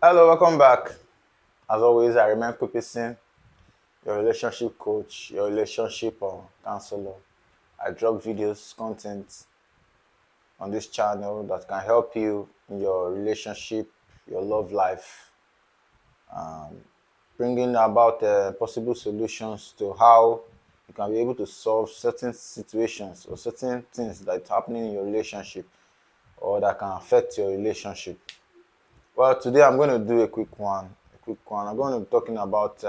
Hello, welcome back. As always, I remain Qeepisim, your relationship coach, your relationship counselor. I drop videos, content on this channel that can help you in your relationship, your love life, bringing about possible solutions to how you can be able to solve certain situations or certain things that are happening in your relationship or that can affect your relationship. Well, today I'm going to do a quick one. I'm going to be talking about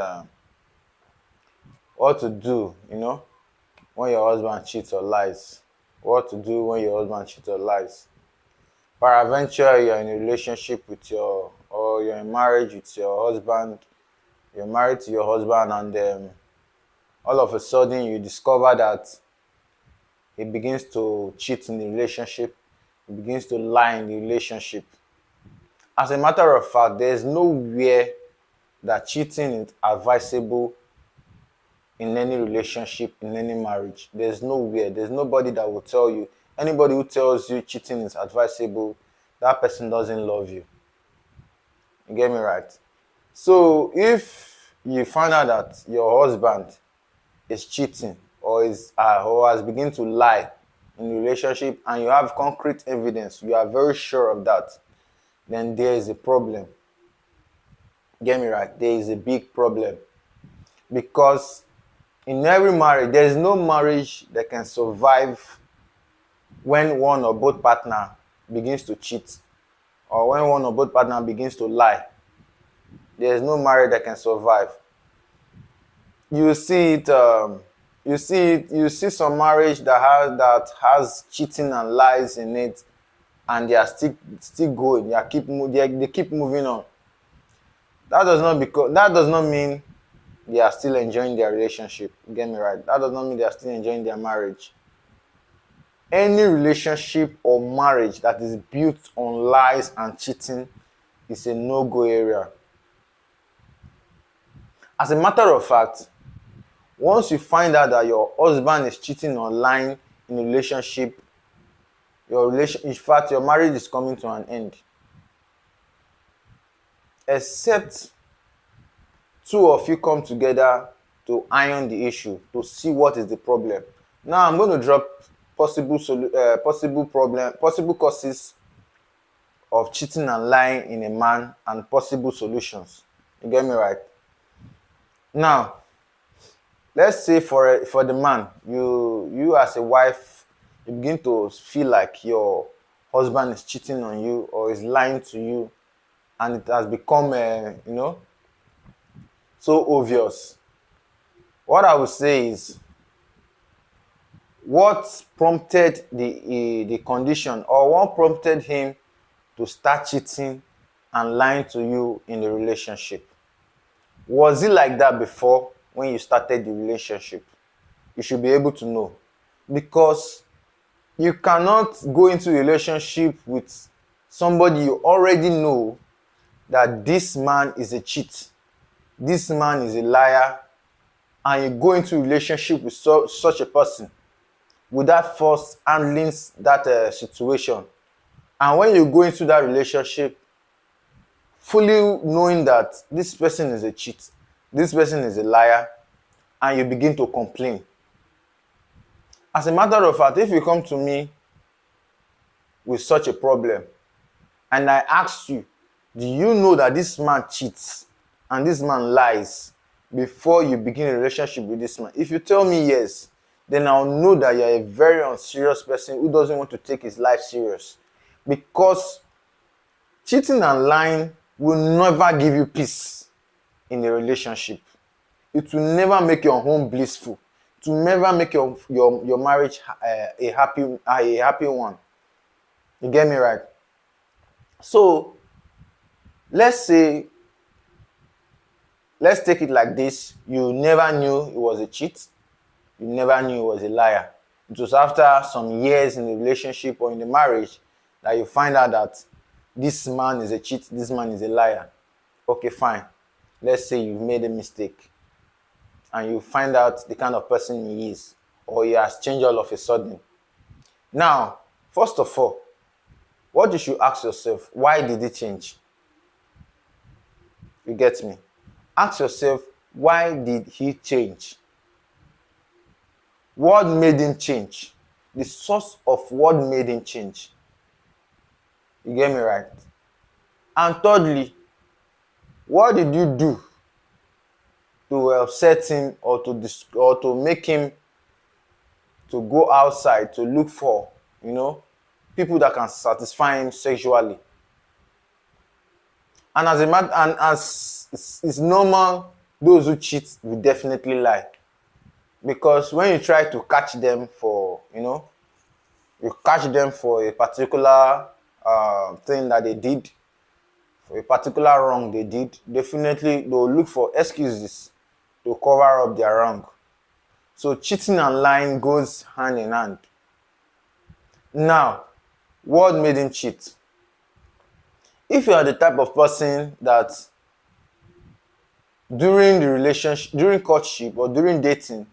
what to do, when your husband cheats or lies. What to do when your husband cheats or lies. Peradventure, you're in a relationship or you're in marriage with your husband. You're married to your husband, and all of a sudden you discover that he begins to cheat in the relationship. He begins to lie in the relationship. As a matter of fact, there's nowhere that cheating is advisable in any relationship, in any marriage. There's nowhere. There's nobody that will tell you. Anybody who tells you cheating is advisable, that person doesn't love you. You get me right? So if you find out that your husband is cheating or has begun to lie in the relationship and you have concrete evidence, you are very sure of that, then there is a problem. Get me right? There is a big problem. Because in every marriage, there is no marriage that can survive when one or both partner begins to cheat or when one or both partner begins to lie. There is no marriage that can survive. You see it. You see some marriage that has cheating and lies in it, and they are still going. They keep moving on. That does not mean they are still enjoying their relationship. Get me right. That does not mean they are still enjoying their marriage. Any relationship or marriage that is built on lies and cheating is a no-go area. As a matter of fact, once you find out that your husband is cheating or lying in a relationship, in fact, your marriage is coming to an end. Except two of you come together to iron the issue, to see what is the problem. Now I'm going to drop possible causes of cheating and lying in a man and possible solutions. You get me right? Now, let's say for the man, you as a wife, you begin to feel like your husband is cheating on you or is lying to you, and it has become so obvious. What I would say is, what prompted the condition, or what prompted him to start cheating and lying to you in the relationship? Was it like that before when you started the relationship? You should be able to know, because you cannot go into a relationship with somebody you already know that this man is a cheat, this man is a liar, and you go into a relationship with such a person without first handling that situation. And when you go into that relationship fully knowing that this person is a cheat, this person is a liar, and you begin to complain. As a matter of fact, if you come to me with such a problem and I ask you, do you know that this man cheats and this man lies before you begin a relationship with this man? If you tell me yes, then I'll know that you're a very unserious person who doesn't want to take his life serious. Because cheating and lying will never give you peace in a relationship. It will never make your home blissful. It will never make your marriage a happy one. You get me right? So let's take it like this. You never knew he was a cheat. You never knew he was a liar. It was after some years in the relationship or in the marriage that you find out that this man is a cheat, this man is a liar. Okay, fine. Let's say you've made a mistake and you find out the kind of person he is, or he has changed all of a sudden. Now, first of all, what you should ask yourself, why did he change? You get me? Ask yourself, why did he change? What made him change? The source of what made him change. You get me right? And thirdly, what did you do to upset him or to make him to go outside to look for, people that can satisfy him sexually? And as a matter, and as it's normal, those who cheat will definitely lie, because when you try to catch them for, you catch them for a particular thing that they did, for a particular wrong they did, definitely they'll look for excuses to cover up their wrong. So cheating and lying goes hand in hand. Now, what made him cheat? If you are the type of person that during the relationship, during courtship or during dating,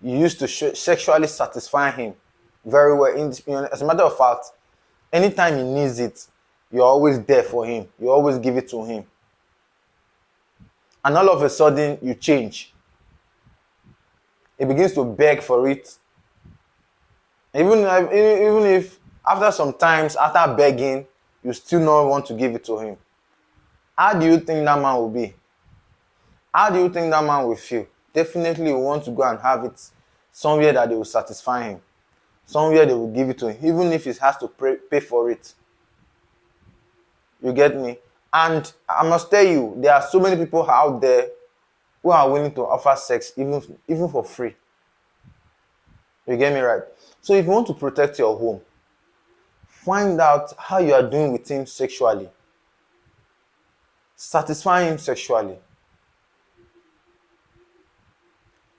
you used to sexually satisfy him very well. As a matter of fact, anytime he needs it, you're always there for him. You always give it to him. And all of a sudden, you change. He begins to beg for it. Even if after some times, after begging, you still not want to give it to him. How do you think that man will be? How do you think that man will feel? Definitely will want to go and have it somewhere that they will satisfy him. Somewhere they will give it to him, even if he has to pay for it. You get me? And I must tell you, there are so many people out there who are willing to offer sex even for free. You get me right? So if you want to protect your home, find out how you are doing with him sexually. Satisfy him sexually.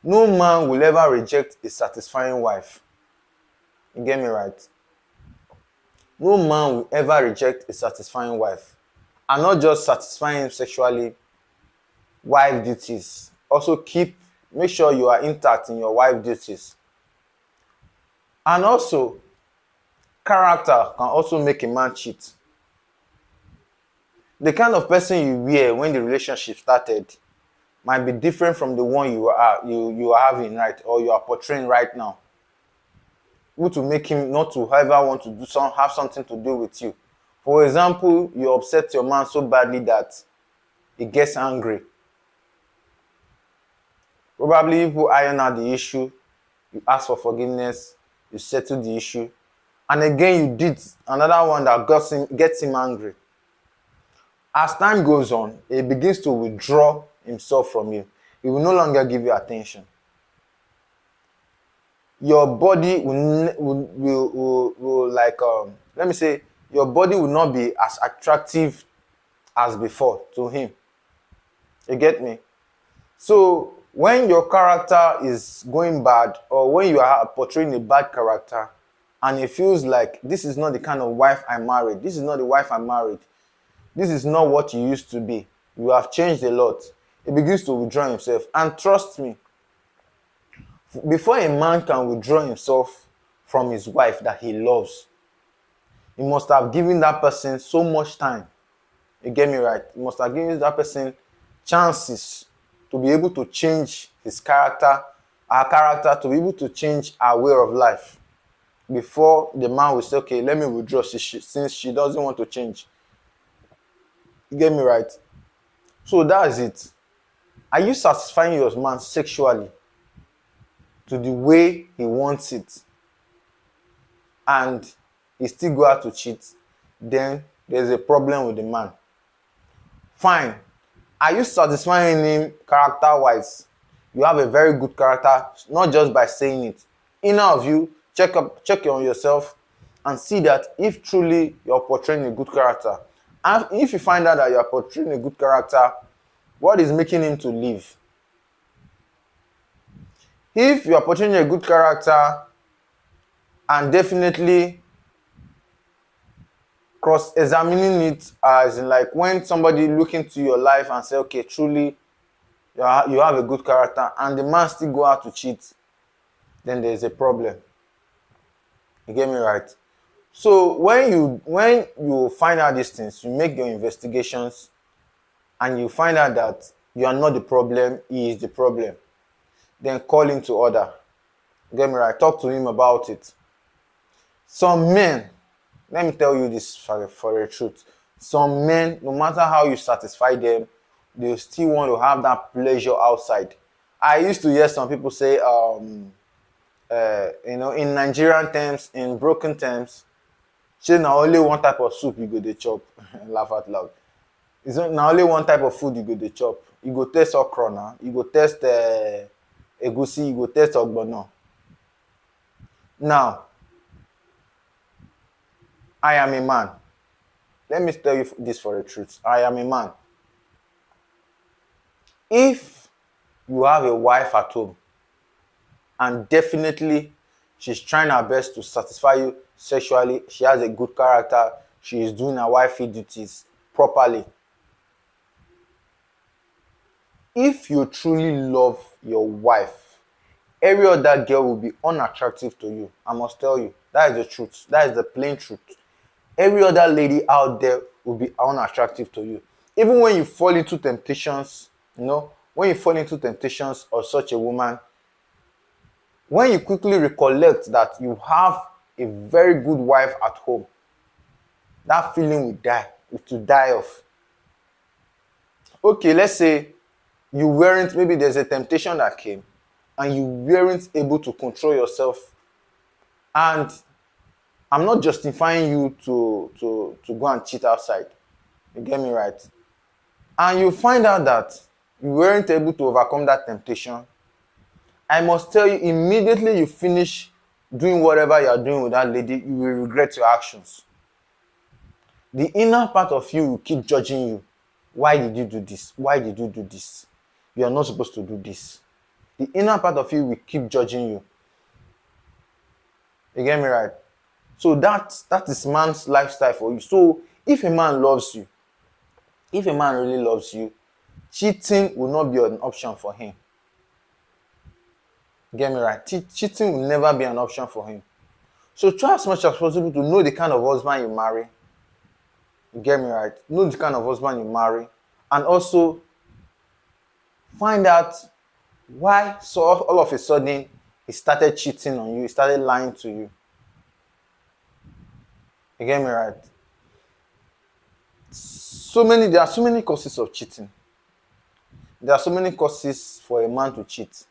No man will ever reject a satisfying wife. You get me right? No man will ever reject a satisfying wife. And not just satisfying him sexually, wife duties. Also make sure you are intact in your wife duties. And also, character can also make a man cheat. The kind of person you were when the relationship started might be different from the one you are having right, or you are portraying right now. Which will make him not to ever want to have something to do with you. For example, you upset your man so badly that he gets angry. Probably you iron out the issue, you ask for forgiveness, you settle the issue, and again you did another one that gets him angry. As time goes on, he begins to withdraw himself from you. He will no longer give you attention. Your body will let me say, your body will not be as attractive as before to him. You get me? So when your character is going bad, or when you are portraying a bad character, and it feels like this is not the kind of wife I married, this is not the wife I married, this is not what you used to be, you have changed a lot, he begins to withdraw himself. And trust me, before a man can withdraw himself from his wife that he loves, he must have given that person so much time. You get me right? He must have given that person chances to be able to change his character, our character, to be able to change our way of life. Before the man will say, okay, let me withdraw since she doesn't want to change. You get me right? So that's it. Are you satisfying your man sexually to the way he wants it, and he still go out to cheat? Then there's a problem with the man. Fine. Are you satisfying him character-wise? You have a very good character, not just by saying it. Inner of you, check on yourself and see that if truly you're portraying a good character. And if you find out that you're portraying a good character, what is making him to leave? If you are portraying a good character and definitely cross-examining it, as in like when somebody look into your life and say, okay, truly you have a good character, and the man still go out to cheat, then there's a problem. You get me right? So when you find out these things, you make your investigations, and you find out that you are not the problem, he is the problem, then call him to order. Get me right? Talk to him about it. Some men, let me tell you this for a truth. Some men, no matter how you satisfy them, they still want to have that pleasure outside. I used to hear some people say, in Nigerian terms, in broken terms, say na only one type of soup you go dey chop. Laugh out loud. It's not na only one type of food you go dey chop. You go taste okra na, you go taste egusi, you go taste ogbono. Now, I am a man. Let me tell you this for the truth. I am a man. If you have a wife at home, and definitely she's trying her best to satisfy you sexually, she has a good character, she is doing her wifey duties properly. If you truly love your wife, every other girl will be unattractive to you. I must tell you, that is the truth. That is the plain truth. Every other lady out there will be unattractive to you. Even when you fall into temptations, when you fall into temptations of such a woman, when you quickly recollect that you have a very good wife at home, that feeling will die. It will die off. Okay, let's say maybe there's a temptation that came and you weren't able to control yourself. And I'm not justifying you to go and cheat outside. You get me right? And you find out that you weren't able to overcome that temptation. I must tell you, immediately you finish doing whatever you are doing with that lady, you will regret your actions. The inner part of you will keep judging you. Why did you do this? Why did you do this? You are not supposed to do this. The inner part of you will keep judging you. You get me right? So that is man's lifestyle for you. So if a man loves you, if a man really loves you, cheating will not be an option for him. Get me right? Cheating will never be an option for him. So try as much as possible to know the kind of husband you marry. You get me right? Know the kind of husband you marry. And also find out why all of a sudden he started cheating on you, he started lying to you. You get me right? There are so many causes of cheating. There are so many causes for a man to cheat.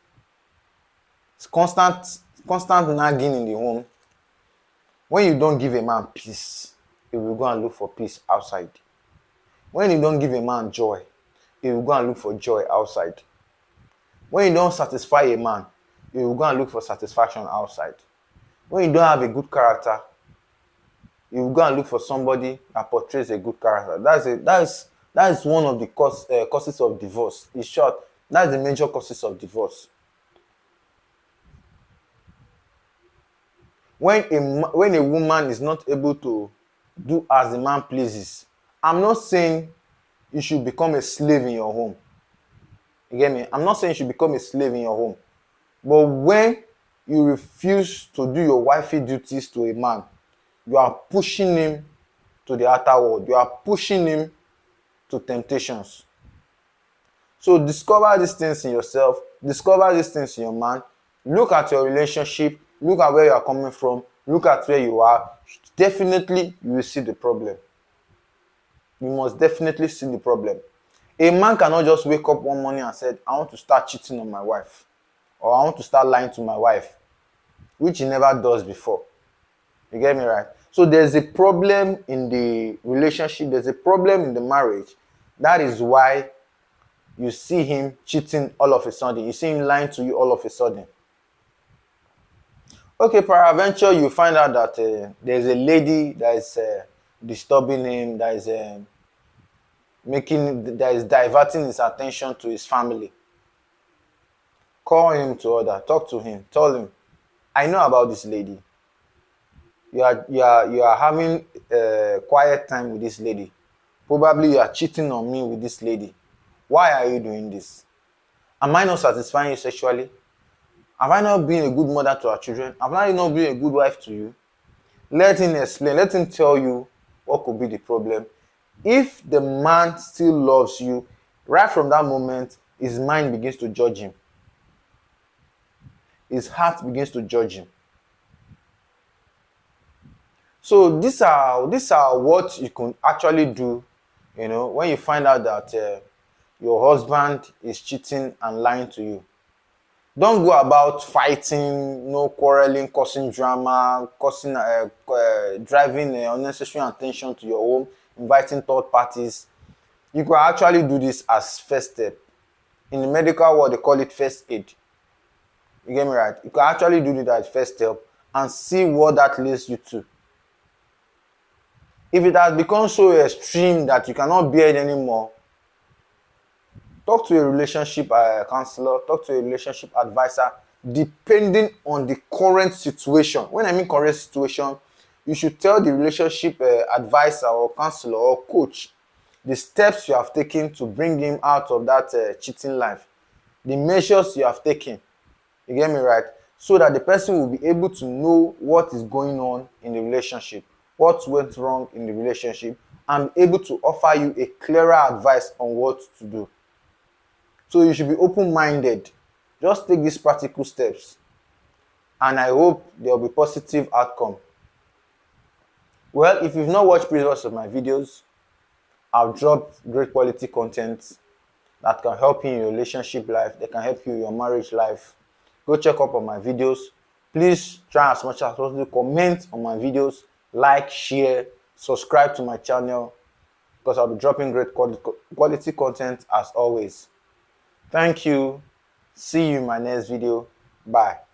It's constant nagging in the home. When you don't give a man peace, he will go and look for peace outside. When you don't give a man joy, he will go and look for joy outside. When you don't satisfy a man, he will go and look for satisfaction outside. When you don't have a good character, you will go and look for somebody that portrays a good character. That is one of the causes of divorce. In short, that's the major causes of divorce. When a woman is not able to do as the man pleases, I'm not saying you should become a slave in your home. You get me? I'm not saying you should become a slave in your home. But when you refuse to do your wifey duties to a man, you are pushing him to the outer world. You are pushing him to temptations. So discover these things in yourself. Discover these things in your man. Look at your relationship. Look at where you are coming from. Look at where you are. Definitely, you will see the problem. You must definitely see the problem. A man cannot just wake up one morning and say, I want to start cheating on my wife. Or I want to start lying to my wife. Which he never does before. You get me right? So there's a problem in the relationship. There's a problem in the marriage. That is why you see him cheating all of a sudden. You see him lying to you all of a sudden. Okay, peradventure, you find out that there's a lady that is disturbing him, that is diverting his attention to his family. Call him to order. Talk to him. Tell him, I know about this lady. You are having quiet time with this lady. Probably you are cheating on me with this lady. Why are you doing this? Am I not satisfying you sexually? Have I not been a good mother to our children? Have I not been a good wife to you? Let him explain. Let him tell you what could be the problem. If the man still loves you, right from that moment, his mind begins to judge him. His heart begins to judge him. So these are what you can actually do, when you find out that your husband is cheating and lying to you. Don't go about fighting, no quarreling, causing drama, driving unnecessary attention to your home, inviting third parties. You can actually do this as first step. In the medical world, they call it first aid. You get me right? You can actually do that as first step and see what that leads you to. If it has become so extreme that you cannot bear it anymore, talk to a relationship counselor, talk to a relationship advisor, depending on the current situation. When I mean current situation, you should tell the relationship advisor or counselor or coach the steps you have taken to bring him out of that cheating life, the measures you have taken. You get me right? So that the person will be able to know what is going on in the relationship, what went wrong in the relationship, and be able to offer you a clearer advice on what to do. So you should be open-minded. Just take these practical steps, and I hope there will be positive outcome. Well, if you've not watched previous of my videos, I've dropped great quality content that can help you in your relationship life, that can help you in your marriage life. Go check up on my videos. Please try as much as possible, comment on my videos, like, share, subscribe to my channel, because I'll be dropping great quality content as always. Thank you. See you in my next video. Bye.